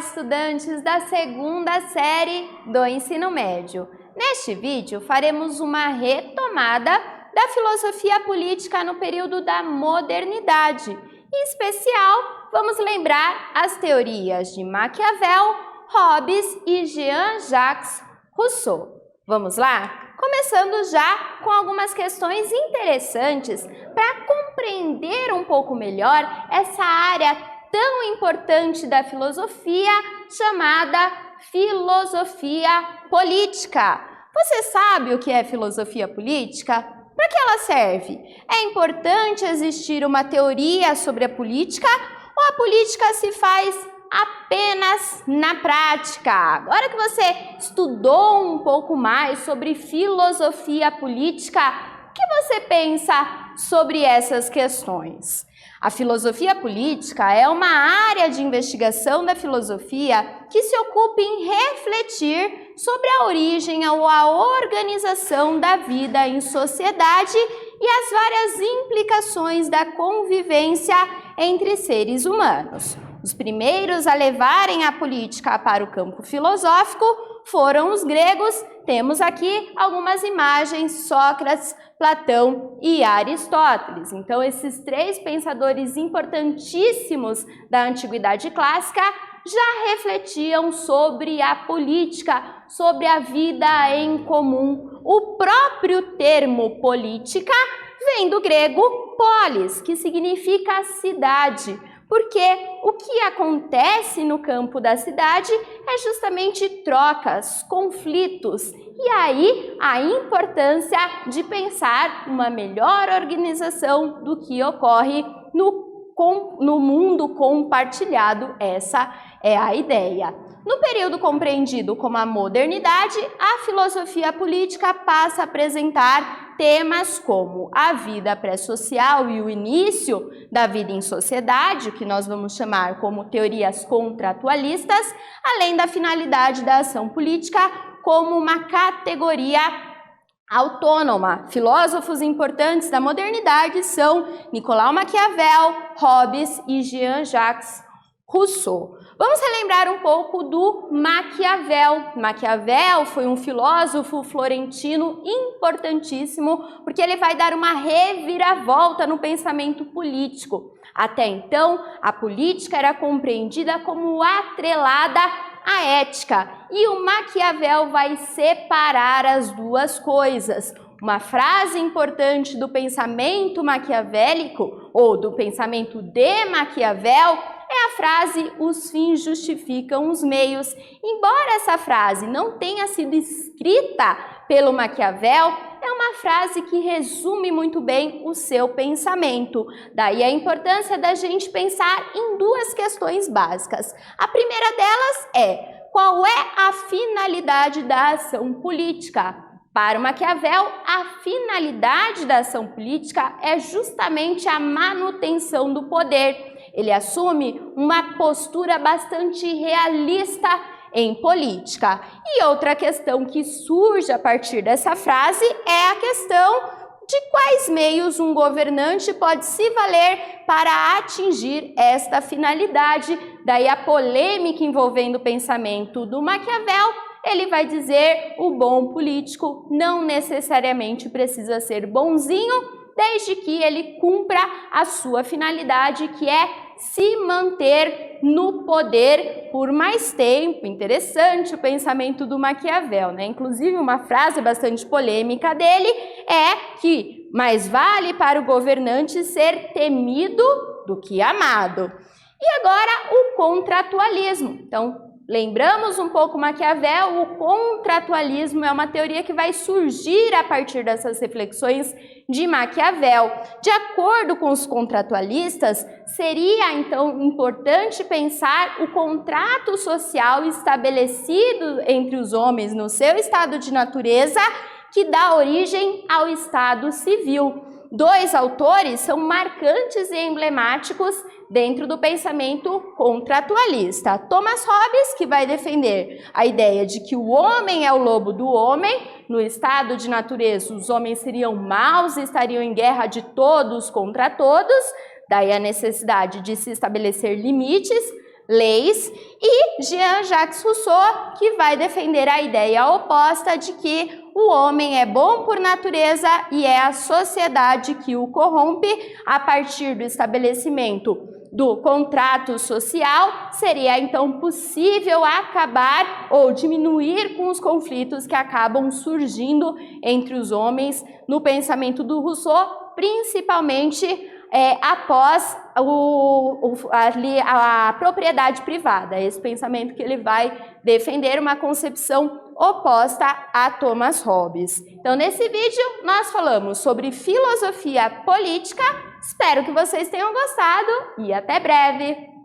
estudantes da segunda série do ensino médio. Neste vídeo, faremos uma retomada da filosofia política no período da modernidade. Em especial, vamos lembrar as teorias de Maquiavel, Hobbes e Jean-Jacques Rousseau. Vamos lá? Começando já com algumas questões interessantes para compreender um pouco melhor essa área tão importante da filosofia chamada filosofia política. Você sabe o que é filosofia política? Para que ela serve? É importante existir uma teoria sobre a política ou a política se faz apenas na prática? Agora que você estudou um pouco mais sobre filosofia política, o que você pensa sobre essas questões? A filosofia política é uma área de investigação da filosofia que se ocupa em refletir sobre a origem ou a organização da vida em sociedade e as várias implicações da convivência entre seres humanos. Os primeiros a levarem a política para o campo filosófico foram os gregos. Temos aqui algumas imagens: Sócrates, Platão e Aristóteles. Então, esses três pensadores importantíssimos da antiguidade clássica já refletiam sobre a política, sobre a vida em comum. O próprio termo política vem do grego polis, que significa cidade. Porque o que acontece no campo da cidade é justamente trocas, conflitos, e aí a importância de pensar uma melhor organização do que ocorre no mundo compartilhado. Essa é a ideia. No período compreendido como a modernidade, a filosofia política passa a apresentar temas como a vida pré-social e o início da vida em sociedade, o que nós vamos chamar como teorias contratualistas, além da finalidade da ação política como uma categoria autônoma. Filósofos importantes da modernidade são Nicolau Maquiavel, Hobbes e Jean-Jacques Rousseau. Vamos relembrar um pouco do Maquiavel. Maquiavel foi um filósofo florentino importantíssimo porque ele vai dar uma reviravolta no pensamento político. Até então, a política era compreendida como atrelada à ética e o Maquiavel vai separar as duas coisas. Uma frase importante do pensamento maquiavélico ou do pensamento de Maquiavel é a frase "os fins justificam os meios". Embora essa frase não tenha sido escrita pelo Maquiavel, é uma frase que resume muito bem o seu pensamento. Daí a importância da gente pensar em duas questões básicas. A primeira delas é: qual é a finalidade da ação política? Para o Maquiavel, a finalidade da ação política é justamente a manutenção do poder. Ele assume uma postura bastante realista em política. E outra questão que surge a partir dessa frase é a questão de quais meios um governante pode se valer para atingir esta finalidade. Daí a polêmica envolvendo o pensamento do Maquiavel. Ele vai dizer: o bom político não necessariamente precisa ser bonzinho, desde que ele cumpra a sua finalidade, que é se manter no poder por mais tempo. Interessante o pensamento do Maquiavel, né? Inclusive, uma frase bastante polêmica dele é que mais vale para o governante ser temido do que amado. E agora, o contratualismo. Então, lembramos um pouco Maquiavel. O contratualismo é uma teoria que vai surgir a partir dessas reflexões de Maquiavel. De acordo com os contratualistas, seria então importante pensar o contrato social estabelecido entre os homens no seu estado de natureza, que dá origem ao estado civil. Dois autores são marcantes e emblemáticos dentro do pensamento contratualista. Thomas Hobbes, que vai defender a ideia de que o homem é o lobo do homem. No estado de natureza, os homens seriam maus e estariam em guerra de todos contra todos. Daí a necessidade de se estabelecer limites. leis, e Jean-Jacques Rousseau, que vai defender a ideia oposta de que o homem é bom por natureza e é a sociedade que o corrompe. A partir do estabelecimento do contrato social, seria então possível acabar ou diminuir com os conflitos que acabam surgindo entre os homens no pensamento do Rousseau, principalmente após a propriedade privada. Esse pensamento que ele vai defender, uma concepção oposta a Thomas Hobbes. Então, nesse vídeo, nós falamos sobre filosofia política. Espero que vocês tenham gostado e até breve!